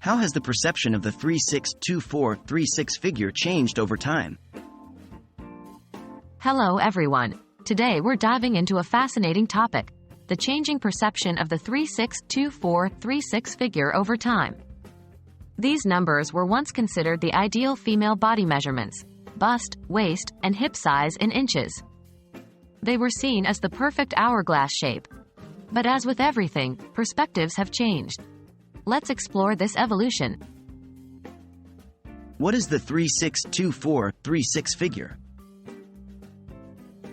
How has the perception of the 362436 figure changed over time? Hello everyone. Today we're diving into a fascinating topic, the changing perception of the 362436 figure over time. These numbers were once considered the ideal female body measurements: bust, waist, and hip size in inches. They were seen as the perfect hourglass shape. But as with everything, perspectives have changed. Let's explore this evolution. What is the 362436 figure?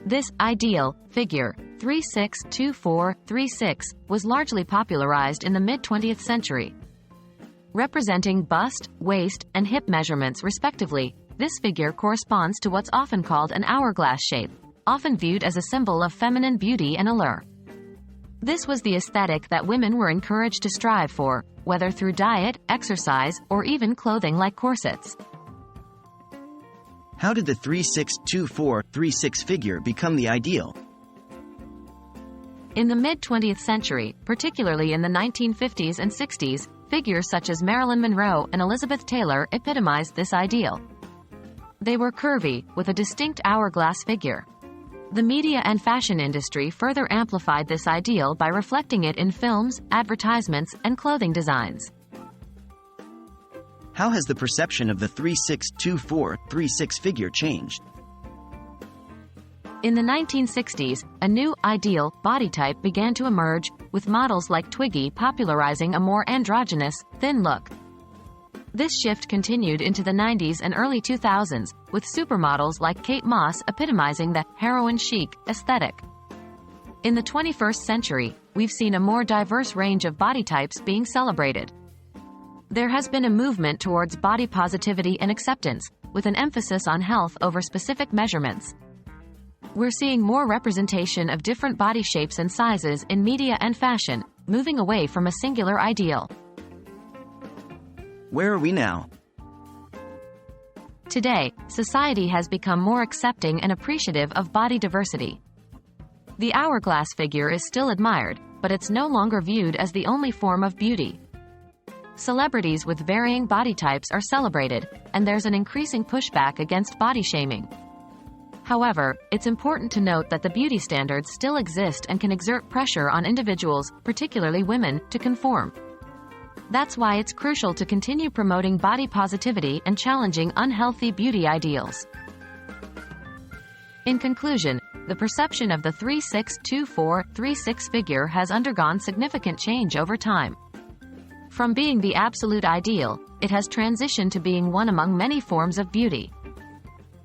This ideal figure, 362436, was largely popularized in the mid-20th century. Representing bust, waist, and hip measurements respectively, this figure corresponds to what's often called an hourglass shape, often viewed as a symbol of feminine beauty and allure. This was the aesthetic that women were encouraged to strive for, whether through diet, exercise, or even clothing like corsets. How did the 362436 figure become the ideal? In the mid-20th century, particularly in the 1950s and 60s, figures such as Marilyn Monroe and Elizabeth Taylor epitomized this ideal. They were curvy, with a distinct hourglass figure. The media and fashion industry further amplified this ideal by reflecting it in films, advertisements, and clothing designs. How has the perception of the 362436 figure changed? In the 1960s, a new, ideal, body type began to emerge, with models like Twiggy popularizing a more androgynous, thin look. This shift continued into the 90s and early 2000s, with supermodels like Kate Moss epitomizing the heroin chic aesthetic. In the 21st century, we've seen a more diverse range of body types being celebrated. There has been a movement towards body positivity and acceptance, with an emphasis on health over specific measurements. We're seeing more representation of different body shapes and sizes in media and fashion, moving away from a singular ideal. Where are we now? Today, society has become more accepting and appreciative of body diversity. The hourglass figure is still admired, but it's no longer viewed as the only form of beauty. Celebrities with varying body types are celebrated, and there's an increasing pushback against body shaming. However, it's important to note that the beauty standards still exist and can exert pressure on individuals, particularly women, to conform. That's why it's crucial to continue promoting body positivity and challenging unhealthy beauty ideals. In conclusion, the perception of the 362436 figure has undergone significant change over time. From being the absolute ideal, it has transitioned to being one among many forms of beauty.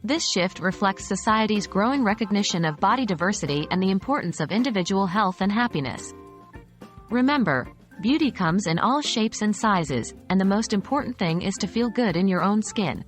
This shift reflects society's growing recognition of body diversity and the importance of individual health and happiness. Remember, beauty comes in all shapes and sizes, and the most important thing is to feel good in your own skin.